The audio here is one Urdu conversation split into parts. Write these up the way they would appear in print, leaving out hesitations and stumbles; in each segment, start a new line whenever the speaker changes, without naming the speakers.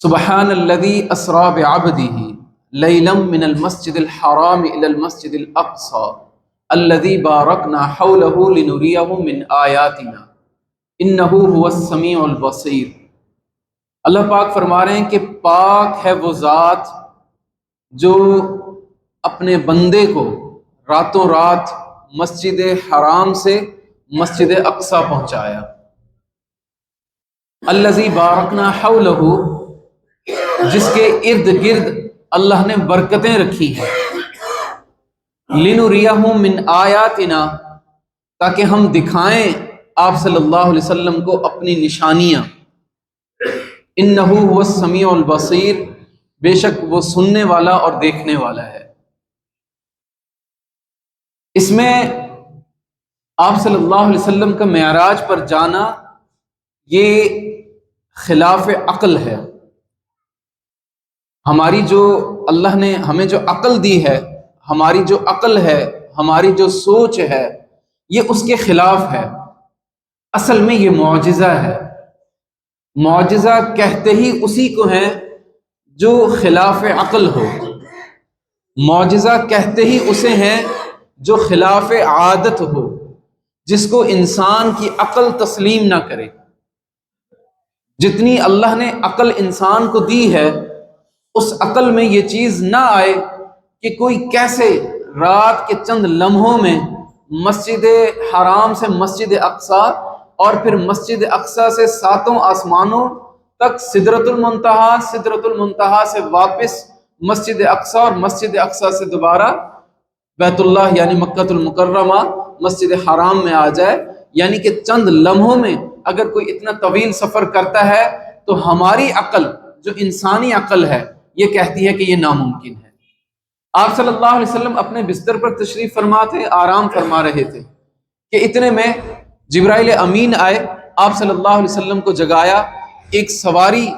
سبحان الذي اسرا بعبده ليلا من المسجد الحرام الى المسجد الاقصى الذي باركنا حوله لنريه من آیاتنا انه هو السمیع البصیر۔ اللہ پاک فرما رہے ہیں کہ پاک ہے وہ ذات جو اپنے بندے کو راتوں رات مسجد حرام سے مسجد اقصی پہنچایا۔ الذی بارکنا حولہ، جس کے ارد گرد اللہ نے برکتیں رکھی ہیں، لنریہ من آیاتنا، تاکہ ہم دکھائیں آپ صلی اللہ علیہ وسلم کو اپنی نشانیاں۔ انہ هو السمیع البصیر، بے شک وہ سننے والا اور دیکھنے والا ہے۔ اس میں آپ صلی اللہ علیہ وسلم کا معراج پر جانا یہ خلاف عقل ہے۔ ہماری جو اللہ نے ہمیں جو عقل دی ہے، ہماری جو عقل ہے، ہماری جو سوچ ہے، یہ اس کے خلاف ہے۔ اصل میں یہ معجزہ ہے۔ معجزہ کہتے ہی اسی کو ہیں جو خلاف عقل ہو، معجزہ کہتے ہی اسے ہیں جو خلاف عادت ہو، جس کو انسان کی عقل تسلیم نہ کرے۔ جتنی اللہ نے عقل انسان کو دی ہے، اس عقل میں یہ چیز نہ آئے کہ کوئی کیسے رات کے چند لمحوں میں مسجد حرام سے مسجد اقصی اور پھر مسجد اقصی سے ساتوں آسمانوں تک سدرۃ المنتہا، سدرۃ المنتہا سے واپس مسجد اقصی اور مسجد اقصی سے دوبارہ بیت اللہ یعنی مکۃ المکرمہ مسجد حرام میں آ جائے۔ یعنی کہ چند لمحوں میں اگر کوئی اتنا طویل سفر کرتا ہے تو ہماری عقل جو انسانی عقل ہے یہ کہتی ہے کہ یہ ناممکن ہے۔ آپ صلی اللہ علیہ وسلم اپنے بستر پر تشریف فرما تھے، آرام فرما رہے تھے کہ اتنے میں جبرائیل امین آئے، آپ صلی اللہ علیہ وسلم کو جگایا۔ ایک سواری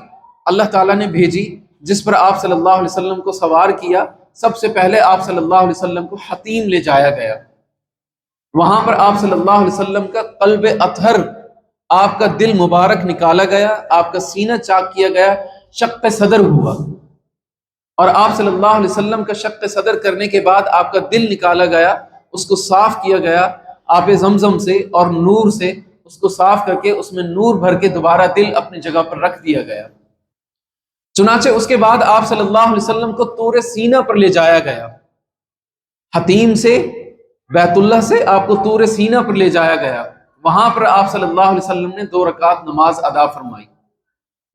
اللہ تعالیٰ نے بھیجی جس پر آپ صلی اللہ علیہ وسلم کو سوار کیا۔ سب سے پہلے آپ صلی اللہ علیہ وسلم کو حتیم لے جایا گیا۔ وہاں پر آپ صلی اللہ علیہ وسلم کا قلب اطہر، آپ کا دل مبارک نکالا گیا، آپ کا سینہ چاک کیا گیا، شق صدر ہوا۔ اور آپ صلی اللہ علیہ وسلم کا شق صدر کرنے کے بعد آپ کا دل نکالا گیا، اس کو صاف کیا گیا آب زمزم سے اور نور سے، اس کو صاف کر کے اس میں نور بھر کے دوبارہ دل اپنی جگہ پر رکھ دیا گیا۔ چنانچہ اس کے بعد آپ صلی اللہ علیہ وسلم کو طور سینہ پر لے جایا گیا، حتیم سے بیت اللہ سے آپ کو طور سینہ پر لے جایا گیا۔ وہاں پر آپ صلی اللہ علیہ وسلم نے 2 رکعت نماز ادا فرمائی۔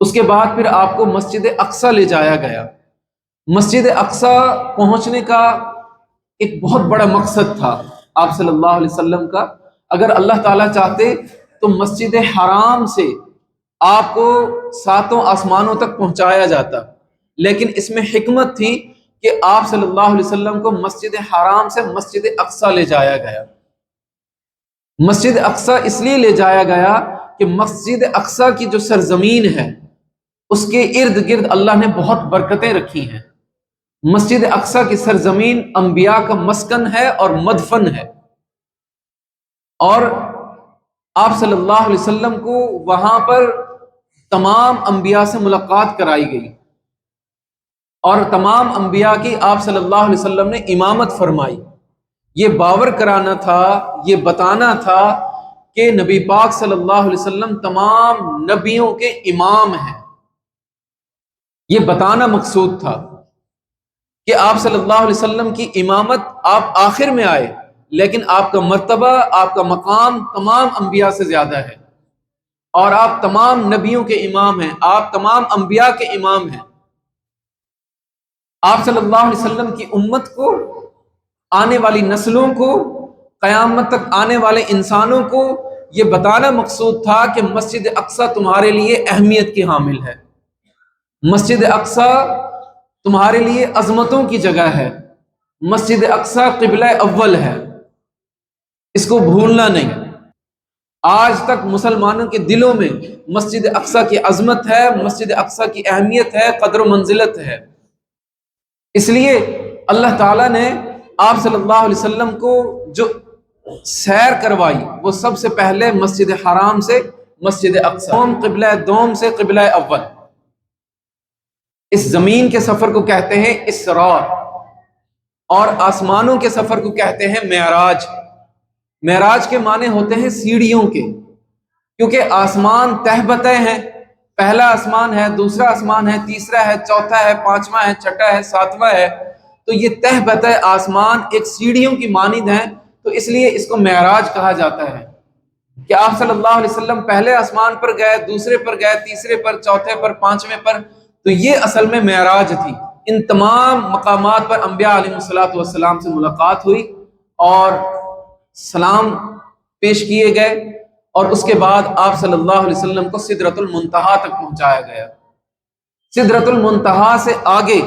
اس کے بعد پھر آپ کو مسجد اقصی لے جایا گیا۔ مسجد اقصی پہنچنے کا ایک بہت بڑا مقصد تھا آپ صلی اللہ علیہ وسلم کا۔ اگر اللہ تعالیٰ چاہتے تو مسجد حرام سے آپ کو ساتوں آسمانوں تک پہنچایا جاتا، لیکن اس میں حکمت تھی کہ آپ صلی اللہ علیہ وسلم کو مسجد حرام سے مسجد اقصی لے جایا گیا۔ مسجد اقصی اس لیے لے جایا گیا کہ مسجد اقصی کی جو سرزمین ہے اس کے ارد گرد اللہ نے بہت برکتیں رکھی ہیں۔ مسجد اقصی کی سرزمین انبیاء کا مسکن ہے اور مدفن ہے، اور آپ صلی اللہ علیہ وسلم کو وہاں پر تمام انبیاء سے ملاقات کرائی گئی، اور تمام انبیاء کی آپ صلی اللہ علیہ وسلم نے امامت فرمائی۔ یہ باور کرانا تھا، یہ بتانا تھا کہ نبی پاک صلی اللہ علیہ وسلم تمام نبیوں کے امام ہیں۔ یہ بتانا مقصود تھا کہ آپ صلی اللہ علیہ وسلم کی امامت آپ آخر میں آئے، لیکن آپ کا مرتبہ، آپ کا مقام تمام انبیاء سے زیادہ ہے، اور آپ تمام نبیوں کے امام ہیں، آپ تمام انبیاء کے امام ہیں۔ آپ صلی اللہ علیہ وسلم کی امت کو، آنے والی نسلوں کو، قیامت تک آنے والے انسانوں کو یہ بتانا مقصود تھا کہ مسجد اقصی تمہارے لیے اہمیت کی حامل ہے، مسجد اقصی تمہارے لیے عظمتوں کی جگہ ہے، مسجد اقصی قبلہ اول ہے، اس کو بھولنا نہیں۔ آج تک مسلمانوں کے دلوں میں مسجد اقصی کی عظمت ہے، مسجد اقصی کی اہمیت ہے، قدر و منزلت ہے۔ اس لیے اللہ تعالیٰ نے آپ صلی اللہ علیہ وسلم کو جو سیر کروائی وہ سب سے پہلے مسجد حرام سے مسجد اقصی، قبلہ دوم سے قبلہ اول۔ اس زمین کے سفر کو کہتے ہیں اسراء، اور آسمانوں کے سفر کو کہتے ہیں معراج۔ معراج کے معنی ہوتے ہیں سیڑھیوں کے، کیونکہ آسمان تہ بتہ ہیں، پہلا آسمان ہے، دوسرا آسمان ہے، تیسرا ہے، چوتھا ہے، پانچواں ہے، چھٹا ہے، ساتواں ہے، تو یہ تہ بتہ آسمان ایک سیڑھیوں کی مانند ہیں، تو اس لیے اس کو معراج کہا جاتا ہے کہ آپ صلی اللہ علیہ وسلم پہلے آسمان پر گئے، دوسرے پر گئے، تیسرے پر، چوتھے پر، پانچویں پر، تو یہ اصل میں معراج تھی۔ ان تمام مقامات پر انبیاء علیہ الصلوۃ والسلام سے ملاقات ہوئی اور سلام پیش کیے گئے، اور اس کے بعد آپ صلی اللہ علیہ وسلم کو سدرۃ المنتہا تک پہنچایا گیا۔ سدرۃ المنتہا سے آگے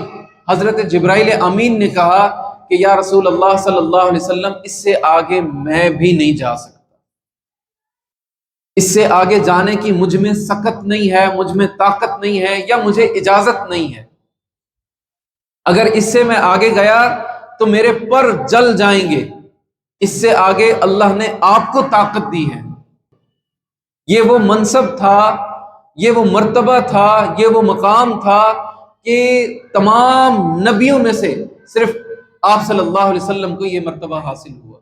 حضرت جبرائیل امین نے کہا کہ یا رسول اللہ صلی اللہ علیہ وسلم، اس سے آگے میں بھی نہیں جا سکتا، اس سے آگے جانے کی مجھ میں سکت نہیں ہے، مجھ میں طاقت نہیں ہے، یا مجھے اجازت نہیں ہے۔ اگر اس سے میں آگے گیا تو میرے پر جل جائیں گے، اس سے آگے اللہ نے آپ کو طاقت دی ہے۔ یہ وہ منصب تھا، یہ وہ مرتبہ تھا، یہ وہ مقام تھا کہ تمام نبیوں میں سے صرف آپ صلی اللہ علیہ وسلم کو یہ مرتبہ حاصل ہوا۔